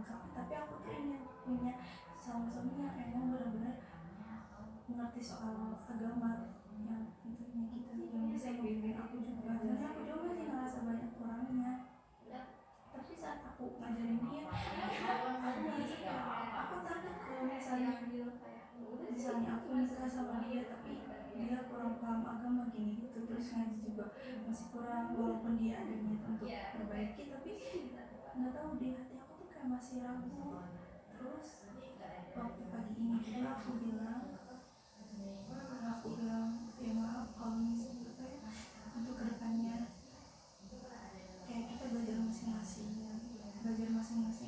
melengkapi, tapi aku tuh ingin punya suami yang emang benar-benar mengerti soal agama yang intinya gitu, yang bisa membimbing aku juga, karena aku juga masih ngerasa banyak kurangnya. Tapi saat aku ngajarin dia, aku ngerasa kayak aku takut kalau misalnya aku nikah sama dia tapi dia kurang paham agama gini gitu, terus ngaji juga masih kurang, walaupun dia ada niat untuk perbaiki, tapi nggak tahu di hati aku tuh kayak masih ragu. Terus waktu pagi ini juga aku bilang ya maaf kalau misalnya untuk kedepannya kayak kita belajar masing-masing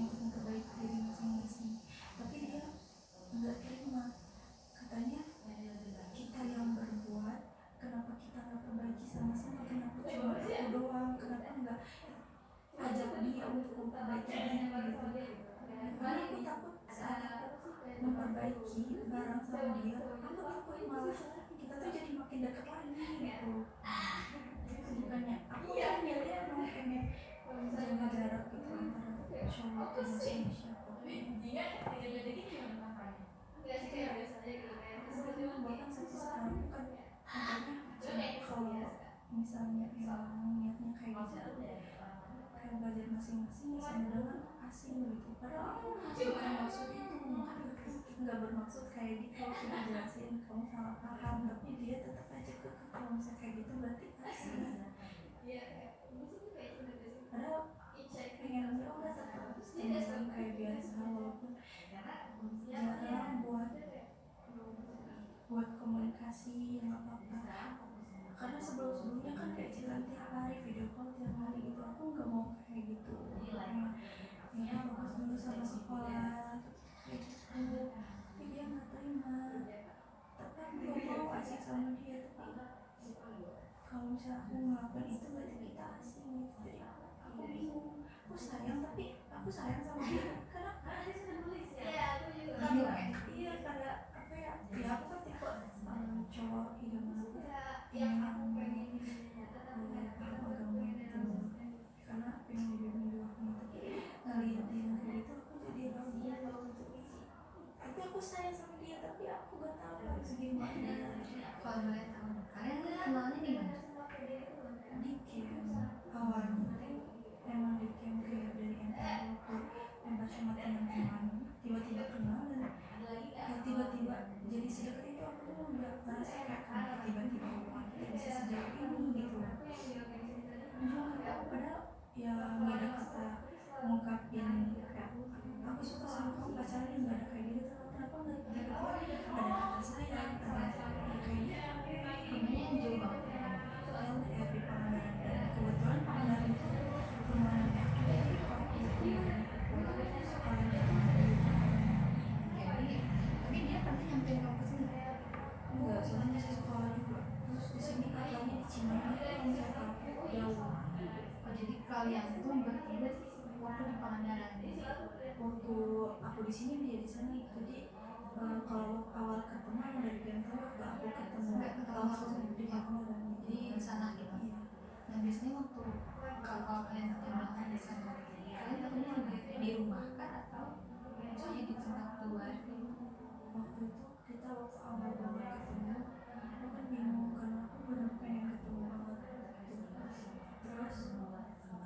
untuk memperbaiki diri masing-masing. Tapi dia nggak terima, katanya kita yang berbuat, kenapa kita nggak perbaiki sama-sama, kenapa cuma aku doang, kenapa nggak ajak dia untuk memperbaiki diri gitu. Karena aku takut saat aku memperbaiki bareng sama dia, aku takut malah kita tuh jadi makin dekat lagi gitu. Bukannya aku kan niatnya emang pengen jaga jarak gitu antara cowok sama siapa. Bahkan sampai sekarang kan katanya kalau misalnya emang niatnya kayak gitu, kayak belajar masing-masing sama dengan asing gitu. Padahal aku bukan maksud itu, nggak bermaksud kayak gitu. Kita jelasin kamu salah paham, tapi dia tetap aja kalau misalnya kayak gitu berarti asing. Padahal pengen ya udah tetap teman kayak biasa, walaupun jarang buat komunikasi nggak apa-apa. Karena sebelumnya kan kayak jalan tiap hari, video call tiap hari gitu, aku nggak mau kayak gitu. Ya fokus dulu sama sekolah kayak gitu. Tapi dia nggak terima. Tapi aku nggak mau asik sama dia, tapi kalau misalnya aku ngelakuin itu berarti kita asing gitu. Jadi aku bingung, aku sayang tapi aku sayang sama dia karena iya karena apa ya, aku kan tipe cowok idaman aku yang paham agama gitu, karena pengen dibimbing doanya. Tapi ngeliat dia kayak gitu aku jadi ragu gitu. Tapi aku sayang sama dia, tapi aku gak tahu harus gimana. Kalau boleh tahu, kalian kenalnya di mana? Di camp awalnya emang di camp kayak dari MTQ, aku memang sama teman-teman tiba-tiba kenal dan ya tiba-tiba jadi sedekat itu. Aku tuh nggak ngerasa kayak kenapa tiba-tiba hubungan kita bisa sejauh ini gitu. Aku nggak tahu, padahal ya nggak ada kata ngungkapin kayak aku suka sama kamu pacarnya, nggak ada kayak gitu. Kenapa nggak tiba-tiba ada kata sayang, ada kayak Rumahnya jauh banget ya. LDR di Pangandaran, dan kebetulan Pangandaran itu rumahnya aku, jadi kalau aku Pangandaran aku sekalian di Pangandaran gitu. Tapi dia pernah nyampein kamu kesini? Enggak, soalnya masih sekolah juga. Terus di sini katanya di Cimahi kalau misalnya jauh. Oh, jadi kalian tuh bertemu waktu di Pangandaran. Waktu aku di sini dia di sana, jadi kalau awal ketemu emang dari Bengkel, waktu aku ketemu langsung di Pangandaran. Jadi di sana gitu. Iya. Nah biasanya waktu kalau kalian ketemu di sana, kalian ketemu di rumah kan atau misalnya di tempat luar? Waktu itu kita waktu awal banget ketemu, aku kan bingung karena aku bener pengen ketemu banget gitu. Terus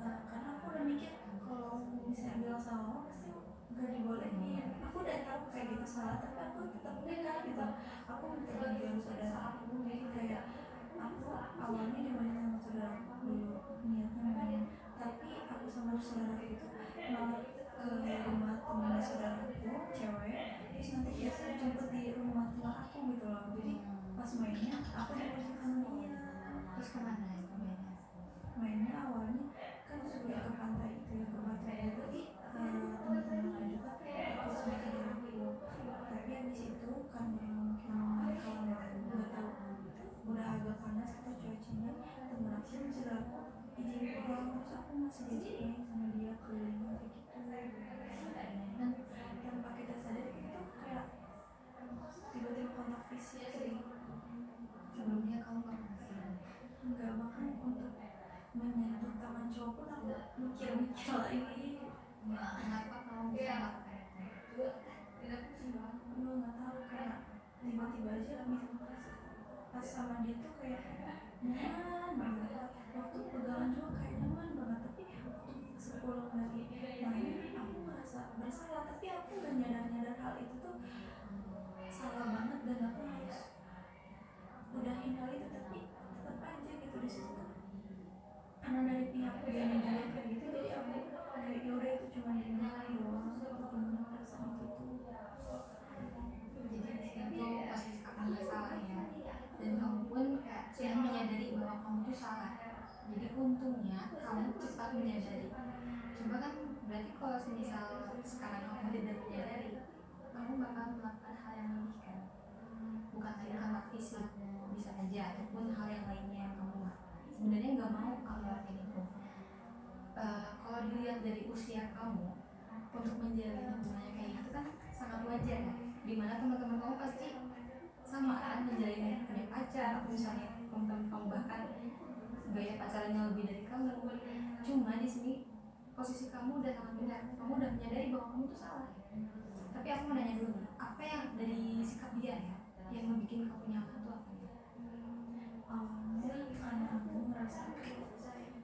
karena aku udah mikir kalau misalnya bilang sama pasti gak dibolehin. Aku udah tahu kayak gitu salah, tapi aku tetap nekat gitu. Aku minta bantuan saudara aku, jadi kayak aku awalnya dimana sama saudara aku dulu niatnya main, tapi aku sama saudara aku itu malah ke rumah temennya saudara aku cewek, terus nanti dia jemput di rumah teman aku gitu loh. Jadi pas mainnya aku dibolehin sama dia. Terus kemana itu Mainnya awalnya kan sudah ke pantai itu ya, ke pantai itu teman-teman aku juga terus mereka dari aku. Tapi habis itu karena mungkin kalau nggak tahu udah agak panas atau cuacanya, temen aku sudah aku izin pulang, terus aku masih diajak main sama dia keliling kayak gitu. Dan tanpa kita sadar itu kayak tiba-tiba kontak fisik gitu. sebelumnya kamu nggak pernah? Enggak, bahkan untuk menyentuh tangan cowok pun aku mikir-mikir lagi. Kenapa kalau kamu bisa melakukan itu? gue nggak tahu, kayak tiba-tiba aja pas sama dia tuh kayak nyaman banget, waktu pegangan juga kayak nyaman banget, tapi waktu sepulang dari main aku ngerasa bersalah, tapi aku nggak nyadar hal itu tuh salah banget dan aku harus udahin hal itu, tapi tetap aja gitu di situ tuh karena dari pihak dia juga kayak gitu, jadi aku kayak yaudah itu cuma dinilai doang, aku cuma perasaan gitu. Jadi di sini tuh posisi kamu nggak salah ya, dan kamu pun kayak sudah menyadari bahwa kamu tuh salah. Jadi untungnya kamu cepat menyadari. Coba kan berarti kalau misal sekarang kamu tidak menyadari, kamu bakal melakukan hal yang lebih kan, bukan hanya kontak fisik, bisa aja ataupun hal yang lainnya yang kamu sebenarnya nggak mau kamu lakukan itu. Kalau dilihat dari usia kamu untuk menjalin hubungannya kayak gitu kan sangat wajar ya, dimana teman-teman kamu pasti sama kan menjalin punya pacar, atau misalnya teman-teman kamu bahkan gaya pacarannya lebih dari kamu. Cuma di sini posisi kamu udah sangat benar, kamu udah menyadari bahwa kamu tuh salah. Tapi aku mau nanya dulu, apa yang dari sikap dia ya yang membuat kamu nyaman tuh apa ya? Awalnya karena aku ngerasa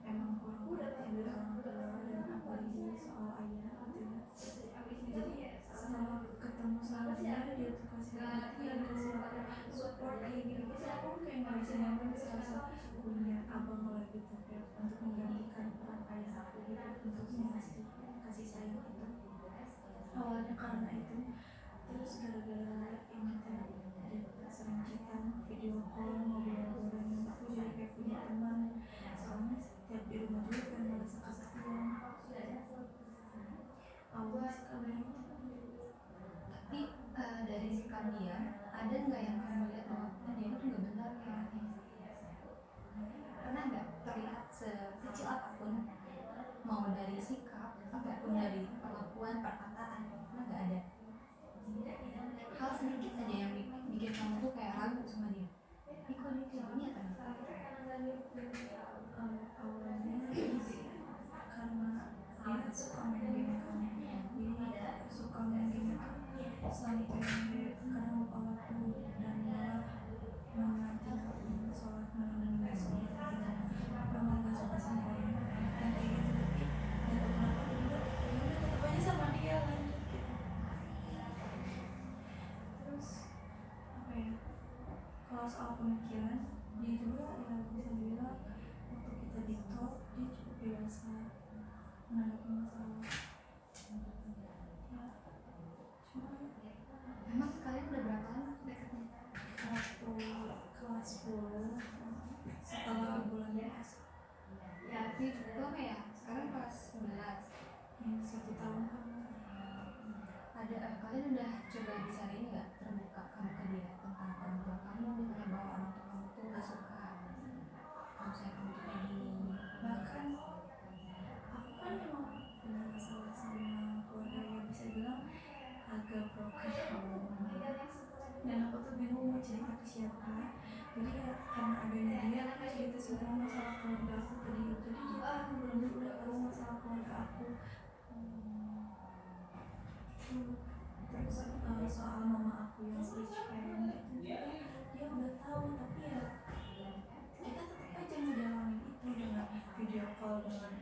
emang kurang perhatian dari orang tua dan apalagi soal ayah gitu ya, jadi setelah ketemu sama dia tuh kasih perhatian, kasih support kayak gitu, aku kayak nggak bisa nyaman serasa punya abang lah gitu, kayak untuk menggantikan peran ayah aku gitu, untuk ngasih kasih sayang itu. Awalnya karena itu, terus gara-gara ini tadi dia sering chatan, video call, ngobrol-ngobrol, aku jadi kayak punya teman, soalnya setiap di rumah juga kan merasa kesepian. Awalnya sih kayak gitu. Tapi dari sikap dia, ada nggak yang kamu lihat bahwa dia itu nggak benar kayak ini? Pernah nggak terlihat sekecil apapun, mau dari sikap ataupun dari perlakuan, perkataan, pernah nggak ada hal sedikit aja yang bikin kamu tuh kayak ragu sama dia? Ini kok dia kayak gini ya ternyata? Awalnya karena dia suka main game kan, jadi suka main game itu sampai karena lupa waktu dan malah menanti sholat, menunda sholat gitu, memang gak suka sama orang dan kayak gitu, tapi dan beberapa juga ya udah tetap aja sama dia lanjut gitu. Terus apa ya, kalau soal pemikiran dia juga ya bisa dibilang waktu kita di talk dia cukup dewasa menghadapi masalah ya. Cuma Memang kalian udah berapa lama dekatnya? waktu kelas 10 setelah bulan puasa Ya, tapi lama ya. Sekarang kelas 11. yang 1 tahun kan. Ada kalian udah coba bicarain nggak, terbuka kamu ke dia tentang orang tua kamu, misalnya bahwa orang tua kamu tuh nggak suka kalau misalnya kamu tuh kayak gini? Bahkan aku kan emang punya masalah sama keluarga yang bisa bilang agak broken home, dan aku tuh bingung mau cerita ke siapa. Jadi ya karena adanya dia aku cerita semua masalah keluarga aku ke dia, jadi dia kan benar-benar udah tahu masalah keluarga aku. Terus soal mama aku yang switch parent gitu dia udah tahu, tapi ya kita tetap aja ngejalanin itu dengan video call, dengan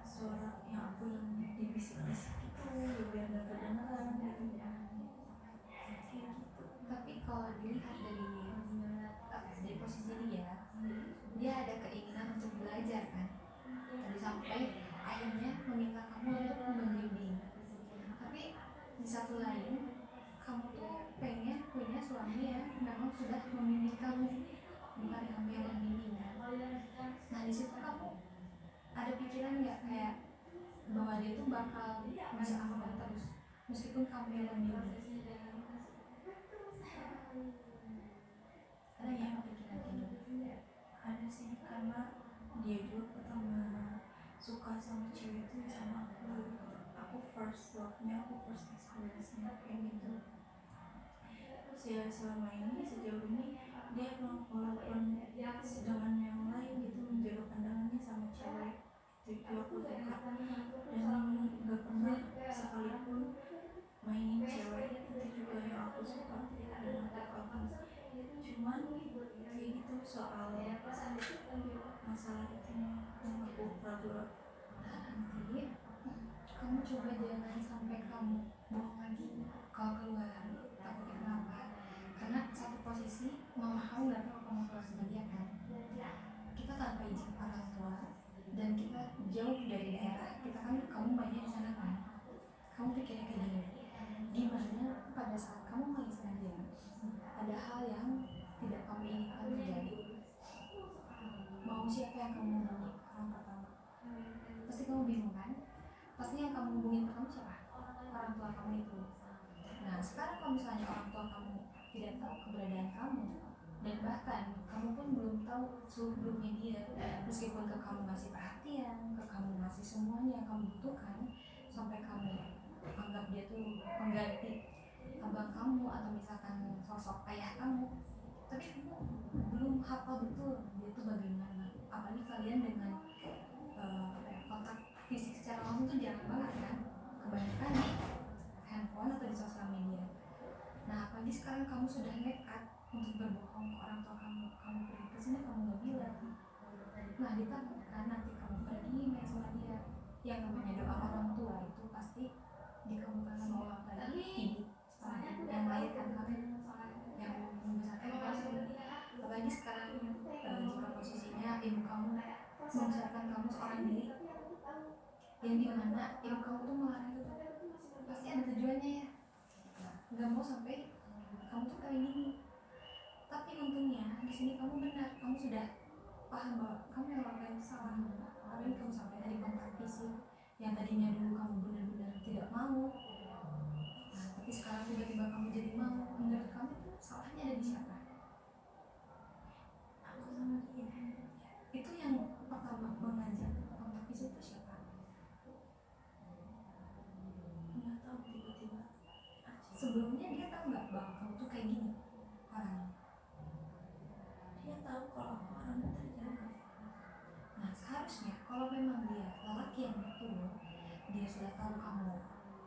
suara yang aku yang dibisik-bisik itu biar gak kedengeran gitu. Tapi kalau dilihat dari posisi dia ada keinginan untuk belajar kan, tadi sampai akhirnya meminta kamu untuk membimbing. Tapi di satu lain kamu tuh pengen punya suami yang memang sudah membimbing kamu, bukan kamu yang membimbing kan. Nah di situ kamu ada pikiran nggak kayak bahwa dia tuh bakal bisa aman terus meskipun kamu yang membimbing? Ada yang pikiran kayak gitu? Ada sih, karena dia juga pertama suka sama cewek itu sama aku first love-nya, aku first experience-nya kayak gitu. Terus ya selama ini sejauh ini dia emang walaupun dengan yang lain gitu menjaga pandangannya sama cewek itu aku suka, dan gak pernah sekalipun mainin cewek itu juga yang aku suka dan aku kagum. Cuman kayak gitu soal masalah itu yang aku ragu-ragu. Nanti kamu coba jangan sampai kamu bohong lagi kalau keluar. Takutnya kenapa? Karena satu posisi mama kamu nggak tahu kamu keluar sama dia kan. Kita tanpa izin orang tua dan kita jauh dari daerah. Kita kan kamu mainnya di sana kan. Kamu pikirnya kayak gini. Gimana pada saat kamu main sama dia ada hal yang tidak kamu inginkan terjadi. Mau siapa yang kamu hubungi orang pertama? Pasti kamu bingung kan? Pasti yang kamu hubungin pertama siapa? Orang tua kamu itu. Nah sekarang kalau misalnya orang tua kamu tidak tahu keberadaan kamu dan bahkan kamu pun belum tahu sebelumnya dia, meskipun ke kamu ngasih perhatian, ke kamu ngasih semuanya yang kamu butuhkan, sampai kamu anggap dia tuh pengganti abang kamu atau misalkan sosok ayah kamu, tapi kamu belum hafal betul dia tuh bagaimana. Apalagi kalian dengan kontak fisik secara langsung tuh jarang banget kan, kebanyakan di handphone atau di sosial media. Nah apalagi sekarang kamu sudah nekat untuk berbohong ke orang tua kamu pergi ke sini kamu nggak bilang. Nah ditakutkan nanti kamu pergi main sama dia, yang namanya doa orang tua itu pasti dikabulkan sama Allah, apalagi ibu yang melahirkan kamu, yang membesarkan kamu. Apalagi sekarang jika posisinya ibu kamu membesarkan kamu seorang diri, yang dimana ibu kamu tuh melarang itu pasti ada tujuannya ya, nggak mau sampai kamu tuh kayak gini. Tapi untungnya di sini kamu benar, kamu sudah paham bahwa kamu yang melakukan salah. Apalagi kamu sampai tadi kontak fisik yang tadinya dulu kamu benar-benar tidak mau, nah tapi sekarang tiba-tiba kamu jadi mau. Menurut kamu salahnya ada di siapa? Aku sama dia. Itu yang pertama mengajak kontak fisik itu siapa? Nggak tahu, tiba-tiba aja. Sebelumnya dia tahu nggak bahwa kamu tuh kayak gini orangnya? Dia tahu kalau aku orangnya terjaga. Nah seharusnya kalau memang dia lelaki yang betul, dia sudah tahu kamu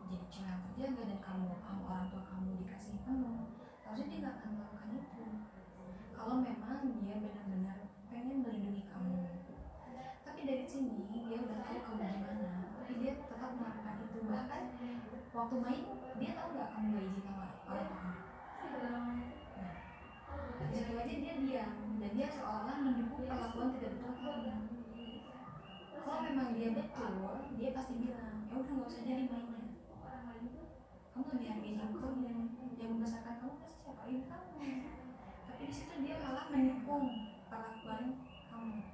jadi cewek yang terjaga dan kamu sama orang tua kamu dikasih penuh, harusnya dia nggak akan melakukan itu. Kalau memang dia benar-benar pengen melindungi kamu, tapi dari sini dia udah tahu kamu gimana, tapi dia tetap melakukan itu. Bahkan waktu main dia tahu nggak kamu gak izin sama orang tua kamu. Nah di situ aja dia diam dan dia seolah mendukung perlakuan tidak betul kamu. Kalau memang dia betul, dia pasti bilang ya udah nggak usah jadi mainnya, kamu lebih hargain ibu kamu, yang membesarkan kamu pasti siapa? Ibu kamu. Tapi di situ dia malah mendukung perlakuan kamu.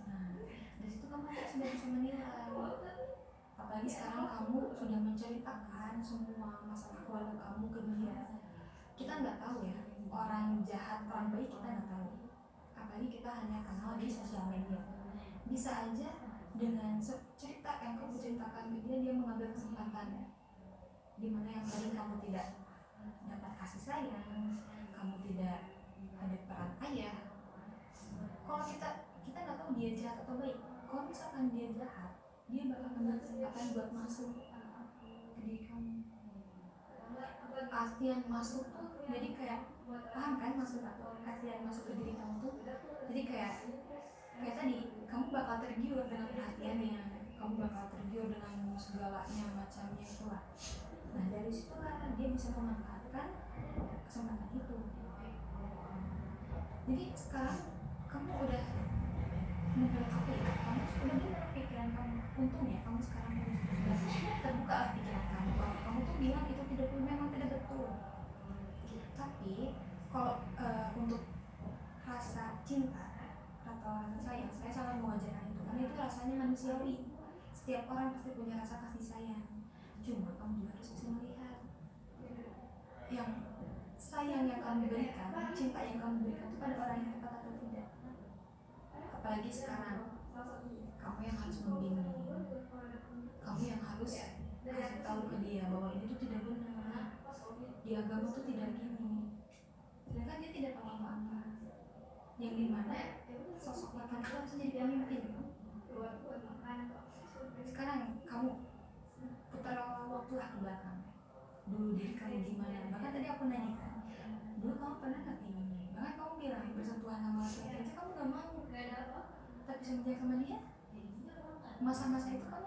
Nah di situ kamu sudah bisa menilai. Apalagi sekarang kamu sudah menceritakan semua masalah keluarga kamu ke dia. Kita nggak tahu ya, orang jahat orang baik kita nggak tahu. Apalagi kita hanya kenal di sosial media. Bisa aja dengan cerita yang kamu ceritakan ke dia, dia mengambil kesempatan dimana yang tadi kamu tidak dapat kasih sayang, kamu tidak ada peran ayah. Kalau kita nggak tahu dia jahat atau baik. Kalau misalkan dia jahat, dia bakal mengambil kesempatan buat masuk ke diri kamu. Artian masuk tuh jadi kayak, paham kan masuk atau artian masuk ke diri kamu tuh jadi kayak tadi kamu bakal tergiur dengan perhatiannya, kamu bakal tergiur dengan segalanya macamnya itulah. Nah dari situlah dia bisa memanfaatkan kesempatan itu. Jadi sekarang kamu udah menurut aku ya, kamu sudah benar pikiran kamu. Untungnya kamu sekarang sudah terbuka lah pikiran kamu bahwa kamu tuh bilang itu tidak, memang tidak betul. Tapi kalau untuk rasa cinta atau rasa sayang, saya sangat mewajarkan itu karena itu rasanya manusiawi. Setiap orang pasti punya rasa kasih sayang. Cuma kamu juga harus bisa melihat yang sayang yang kamu berikan, cinta yang kamu berikan itu pada orang yang tepat atau tidak. Apalagi sekarang kamu yang harus membimbing, kamu yang harus kasih tahu ke dia bahwa ini tuh tidak benar, di agama tuh tidak gini. Sedangkan dia tidak tahu apa-apa, yang dimana sosok laki-laki harus jadi pemimpin. Sekarang kamu putar waktu lah ke belakang. Dulu diri kamu gimana? Bahkan tadi aku nanya kan, dulu kamu pernah nggak kayak gini? Bahkan kamu bilang bersentuhan sama laki-laki aja kamu nggak mau. Tapi semenjak sama dia, masa-masa itu kamu